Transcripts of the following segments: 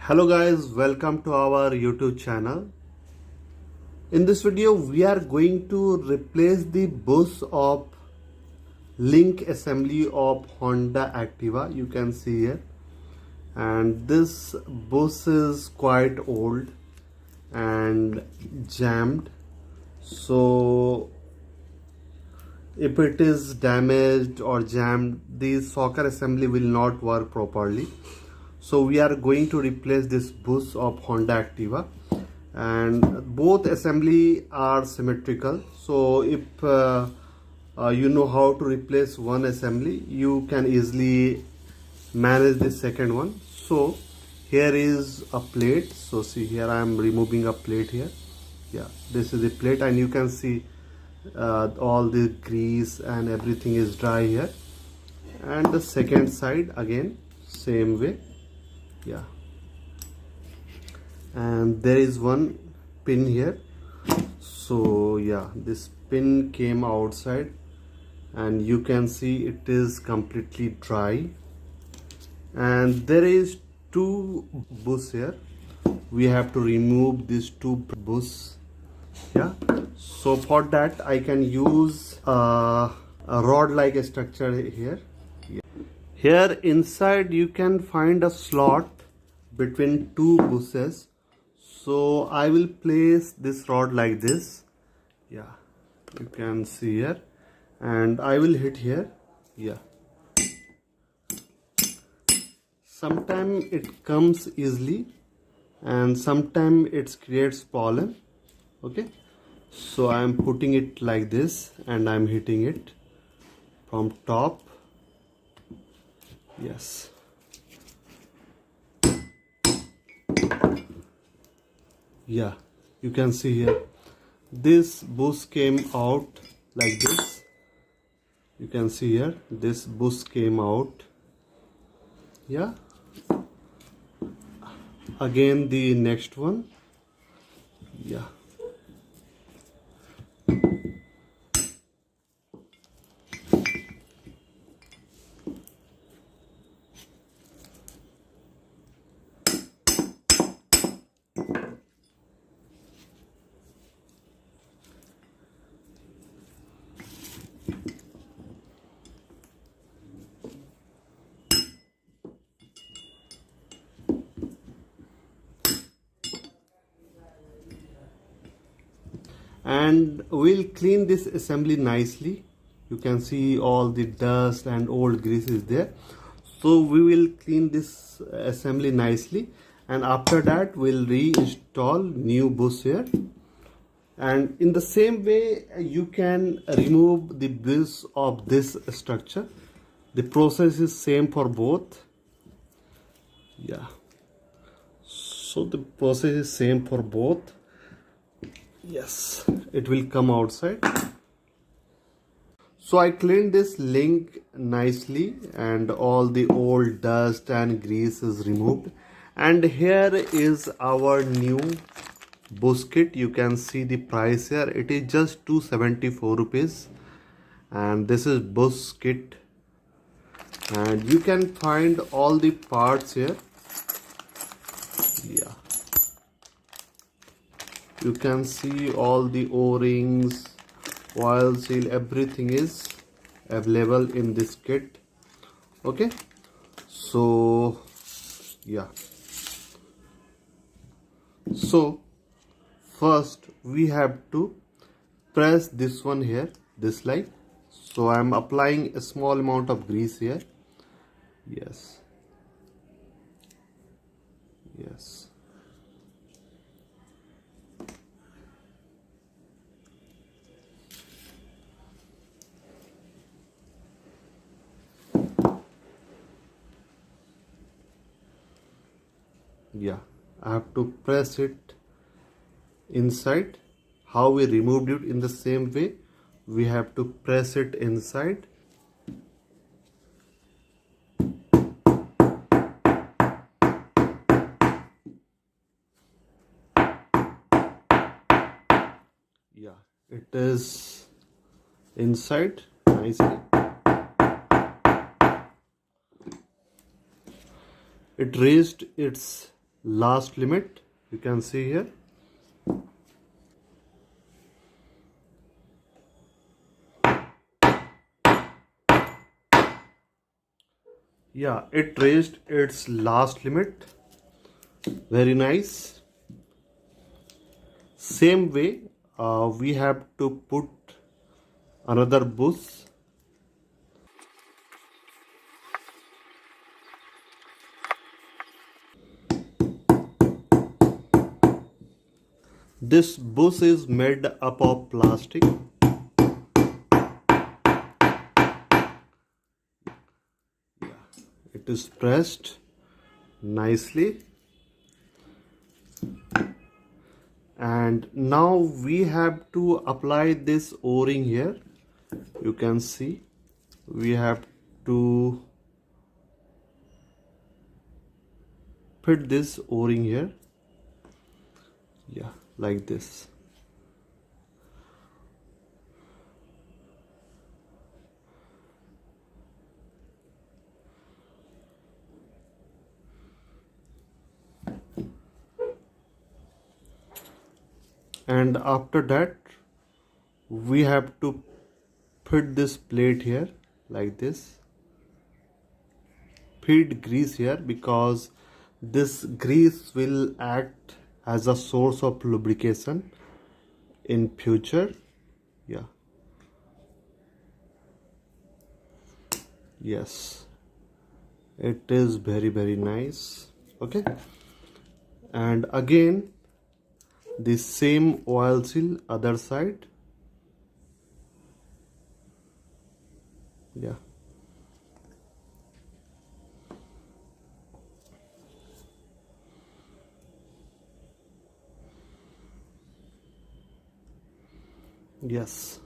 Hello guys, welcome to our YouTube channel. In this video we are going to replace the bus of link assembly of Honda Activa. You can see here, and this bus is quite old and jammed, so if it is damaged or jammed, the socket assembly will not work properly. So we are going to replace this bus of Honda Activa, and both assembly are symmetrical. So if you know how to replace one assembly, you can easily manage the second one. So here is a plate. So see, here I am removing a plate here. Yeah, this is the plate, and you can see all the grease and everything is dry here. And the second side again same way. Yeah, and there is one pin here. So yeah, this pin came outside, and you can see it is completely dry. And there is two bus here. We have to remove these two bus. Yeah, so for that I can use a rod like structure here. Here inside you can find a slot between two buses. So I will place this rod like this. Yeah, you can see here, and I will hit here. Yeah, sometimes it comes easily and sometimes it creates problem. Okay, so I am putting it like this and I am hitting it from top. Yes, yeah, you can see here this bus came out like this. You can see here this bus came out. Yeah, again the next one. Yeah, and we'll clean this assembly nicely. You can see all the dust and old grease is there. So we will clean this assembly nicely, and after that we'll reinstall new bus here. And in the same way you can remove the bus of this structure. The process is same for both. Yeah, so the process is same for both. Yes, it will come outside. So I cleaned this link nicely, and all the old dust and grease is removed. And here is our new bus kit. You can see the price here. It is just 274 rupees, and this is bus kit, and you can find all the parts here. Yeah, you can see all the O-rings, oil seal, everything is available in this kit. Okay, so yeah, so first we have to press this one here, this like. So I am applying a small amount of grease here. Yes, yes, yeah, I have to press it inside. How we removed it, in the same way we have to press it inside. Yeah, it is inside nicely. It raised its last limit, you can see here. Yeah, it raised its last limit. Very nice. Same way, we have to put another bush. This bush is made up of plastic. It is pressed nicely. And now we have to apply this O-ring here. You can see we have to put this O-ring here. Yeah, like this. And after that we have to put this plate here like this. Feed grease here because this grease will act as a source of lubrication in future. Yeah, yes, it is very nice. Okay, and again the same oil seal other side. Yeah, yes.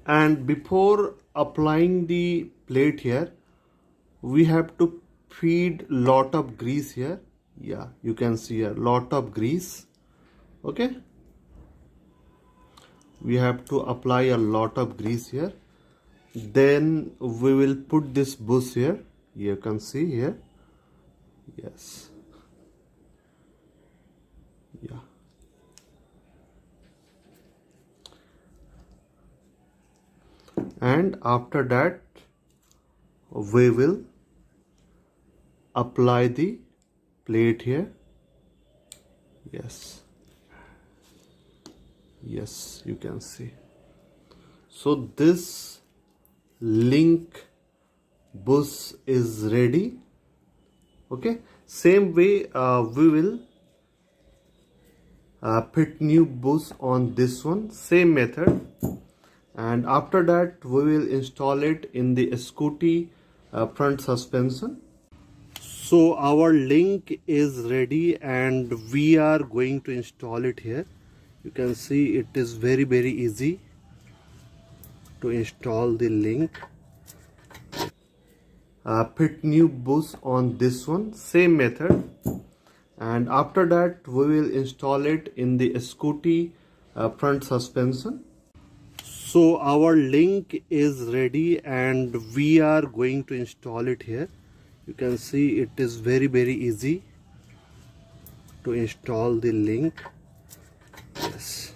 And before applying the plate here, we have to feed lot of grease here. Yeah, you can see a lot of grease. Okay, we have to apply a lot of grease here. Then we will put this bush here. You can see here. Yes, yeah. And after that we will apply the plate here. Yes, yes, you can see. So this link bush is ready. Okay, same way we will put new bush on this one, same method. And after that we will install it in the Scooty front suspension. So our link is ready and we are going to install it here. You can see it is very easy to install the link. Put new bush on this one, same method. And after that we will install it in the Scooty front suspension. So our link is ready and we are going to install it here. You can see it is very easy to install the link. Yes,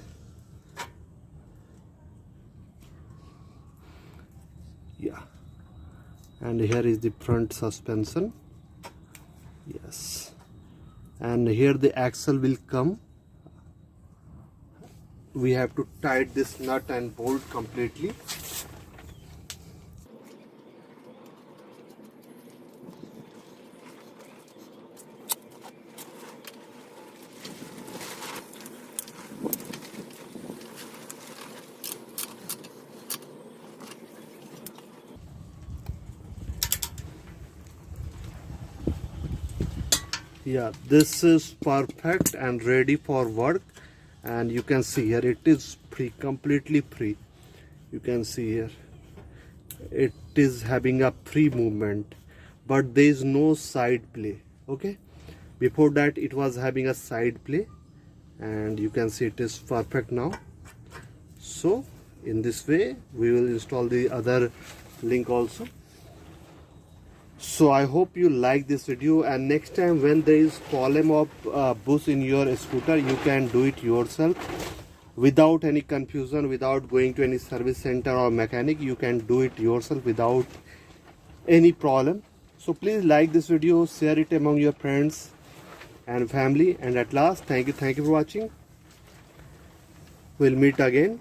yeah, and here is the front suspension. Yes, and here the axle will come. We have to tighten this nut and bolt completely. Yeah, this is perfect and ready for work. And you can see here it is free, completely free. You can see here it is having a free movement, but there is no side play. Okay, before that it was having a side play, and you can see it is perfect now. So in this way we will install the other link also. So I hope you like this video, and next time when there is problem of bush in your scooter, you can do it yourself without any confusion, without going to any service center or mechanic. You can do it yourself without any problem. So please like this video, share it among your friends and family, and at last, thank you for watching. We'll meet again.